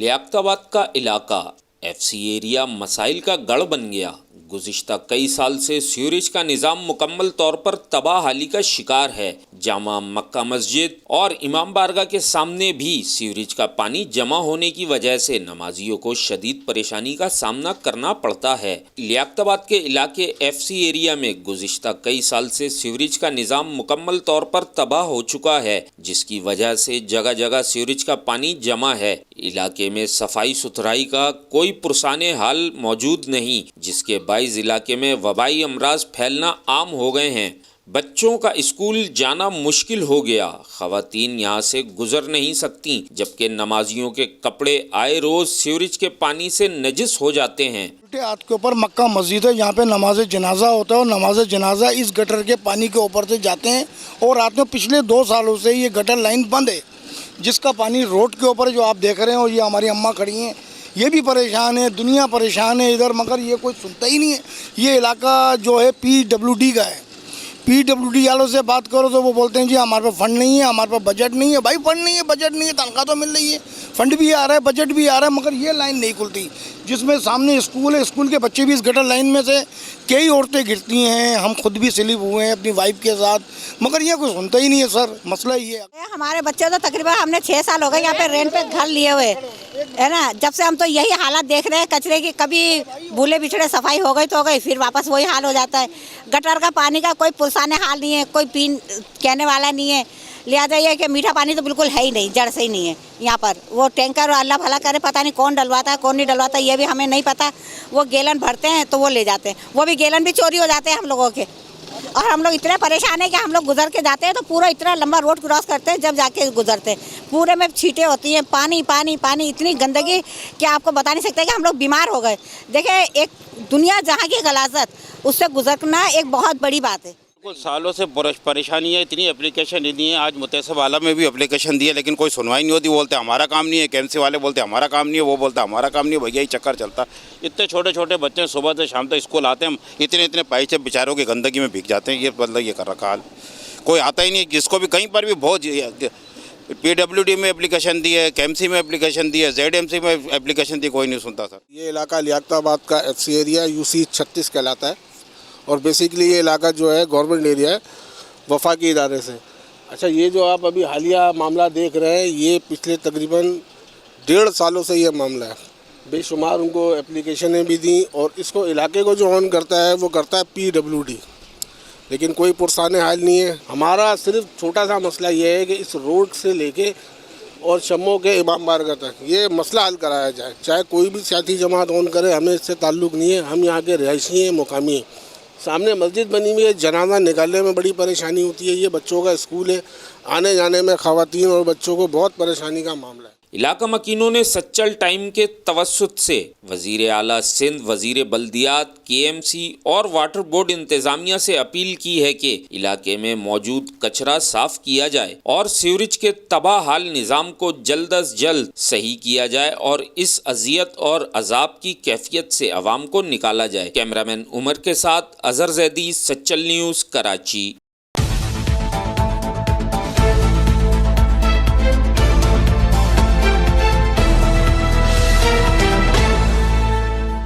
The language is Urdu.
لیاقت آباد کا علاقہ ایف سی ایریا مسائل کا گڑھ بن گیا۔ گزشتہ کئی سال سے سیوریج کا نظام مکمل طور پر تباہ حالی کا شکار ہے۔ جامع مکہ مسجد اور امام بارگاہ کے سامنے بھی سیوریج کا پانی جمع ہونے کی وجہ سے نمازیوں کو شدید پریشانی کا سامنا کرنا پڑتا ہے۔ لیاقت آباد کے علاقے ایف سی ایریا میں گزشتہ کئی سال سے سیوریج کا نظام مکمل طور پر تباہ ہو چکا ہے، جس کی وجہ سے جگہ جگہ سیوریج کا پانی جمع ہے۔ علاقے میں صفائی ستھرائی کا کوئی پرسان حال موجود نہیں، جس کے باعث علاقے میں وبائی امراض پھیلنا عام ہو گئے ہیں۔ بچوں کا اسکول جانا مشکل ہو گیا، خواتین یہاں سے گزر نہیں سکتی، جبکہ نمازیوں کے کپڑے آئے روز سیوریج کے پانی سے نجس ہو جاتے ہیں۔ ہاتھ کے اوپر مکہ مسجد ہے، یہاں پہ نماز جنازہ ہوتا ہے اور نماز جنازہ اس گٹر کے پانی کے اوپر سے جاتے ہیں، اور رات میں پچھلے 2 سالوں سے یہ گٹر لائن بند ہے، جس کا پانی روڈ کے اوپر جو آپ دیکھ رہے ہیں، اور یہ ہماری اماں کھڑی ہیں، یہ بھی پریشان ہے، دنیا پریشان ہے ادھر، مگر یہ کوئی سنتا ہی نہیں ہے۔ یہ علاقہ جو ہے PWD کا ہے، PWD والوں سے بات کرو تو وہ بولتے ہیں جی ہمارے پاس فنڈ نہیں ہے، ہمارے پاس بجٹ نہیں ہے۔ بھائی فنڈ نہیں ہے، بجٹ نہیں ہے، تنخواہ تو مل رہی ہے، فنڈ بھی آ رہا ہے، بجٹ بھی آ رہا ہے، مگر یہ لائن نہیں کھلتی، جس میں سامنے اسکول ہے، اسکول کے بچے بھی اس گٹر لائن میں سے کئی عورتیں گرتی ہیں، ہم خود بھی سلپ ہوئے ہیں اپنی وائف کے ساتھ، مگر یہ کوئی سنتا ہی نہیں ہے۔ سر مسئلہ یہ ہے، ہمارے بچے تو تقریباً ہم نے 6 سال ہو گئے یہاں پہ رینٹ پہ گھر لیے ہوئے ہے نا، جب سے ہم تو یہی حالات دیکھ رہے ہیں کچرے کی، کبھی بھولے بچھڑے صفائی ہو گئی تو ہو گئی، پھر واپس وہی حال ہو جاتا ہے۔ گٹر کا پانی کا کوئی پرسان حال نہیں ہے، کوئی کہنے والا نہیں ہے، لہٰذا یہ کہ میٹھا پانی تو بالکل ہے ہی نہیں، جڑ سے ہی نہیں ہے یہاں پر۔ وہ ٹینکر اللہ بھلا کرے، پتہ نہیں کون ڈلواتا ہے کون نہیں ڈلواتا، یہ بھی ہمیں نہیں پتہ۔ وہ گیلن بھرتے ہیں تو وہ لے جاتے ہیں، وہ بھی گیلن بھی چوری ہو جاتے ہیں ہم لوگوں کے، اور ہم لوگ اتنے پریشان ہیں کہ ہم لوگ گزر کے جاتے ہیں تو پورا اتنا لمبا روڈ کراس کرتے ہیں، جب جا کے گزرتے ہیں پورے میں چھینٹیں ہوتی ہیں، پانی پانی پانی، اتنی گندگی کہ آپ کو بتا نہیں سکتے کہ ہم لوگ بیمار ہو گئے۔ دیکھیں ایک دنیا جہاں کی غلاظت، اس سے گزرنا ایک بہت بڑی بات ہے۔ کچھ سالوں سے پریشانی ہے، اتنی اپلیکیشن دی ہیں، آج متحسب اعلیٰ میں بھی اپلیکیشن دی ہے، لیکن کوئی سنوائی نہیں ہوتی۔ بولتے ہمارا کام نہیں ہے، KMC والے بولتے ہمارا کام نہیں ہے، وہ بولتا ہمارا کام نہیں ہے، بھیا یہ چکر چلتا۔ اتنے چھوٹے چھوٹے بچے صبح سے شام تک اسکول آتے ہیں، اتنے پیسے بیچاروں کی گندگی میں بھیگ جاتے ہیں۔ یہ مطلب یہ کر رکھا حال، کوئی آتا ہی نہیں، جس کو بھی کہیں پر بھی بہت PWD میں اپلیکیشن دی ہے، KMC میں اپلیکیشن دی ہے، ZMC میں اپلیکیشن دی، کوئی نہیں سنتا سر۔ یہ علاقہ لیاقت آباد کا FC ایریا UC 36 کہلاتا ہے، اور بیسیکلی یہ علاقہ جو ہے گورنمنٹ ایریا ہے وفاقی ادارے سے۔ اچھا، یہ جو آپ ابھی حالیہ معاملہ دیکھ رہے ہیں، یہ پچھلے تقریباً 1.5 سالوں سے یہ معاملہ ہے۔ بے شمار ان کو اپلیکیشنیں بھی دیں، اور اس کو علاقے کو جو آن کرتا ہے وہ کرتا ہے PWD، لیکن کوئی پرسان حال نہیں ہے۔ ہمارا صرف چھوٹا سا مسئلہ یہ ہے کہ اس روڈ سے لے کے اور شموں کے امام بارگاہ تک یہ مسئلہ حل کرایا جائے، چاہے کوئی بھی سیاسی جماعت آن کرے، ہمیں اس سے تعلق نہیں ہے، ہم یہاں کے رہائشی ہیں، مقامی ہیں۔ سامنے مسجد بنی ہوئی ہے، جنازہ نکالنے میں بڑی پریشانی ہوتی ہے، یہ بچوں کا اسکول ہے، آنے جانے میں خواتین اور بچوں کو بہت پریشانی کا معاملہ ہے۔ علاقہ مکینوں نے سچل ٹائم کے توسط سے وزیر اعلیٰ سندھ، وزیر بلدیات، KMC اور واٹر بورڈ انتظامیہ سے اپیل کی ہے کہ علاقے میں موجود کچرا صاف کیا جائے اور سیوریج کے تباہ حال نظام کو جلد از جلد صحیح کیا جائے اور اس اذیت اور عذاب کی کیفیت سے عوام کو نکالا جائے۔ کیمرہ مین عمر کے ساتھ اظہر زیدی، سچل نیوز، کراچی۔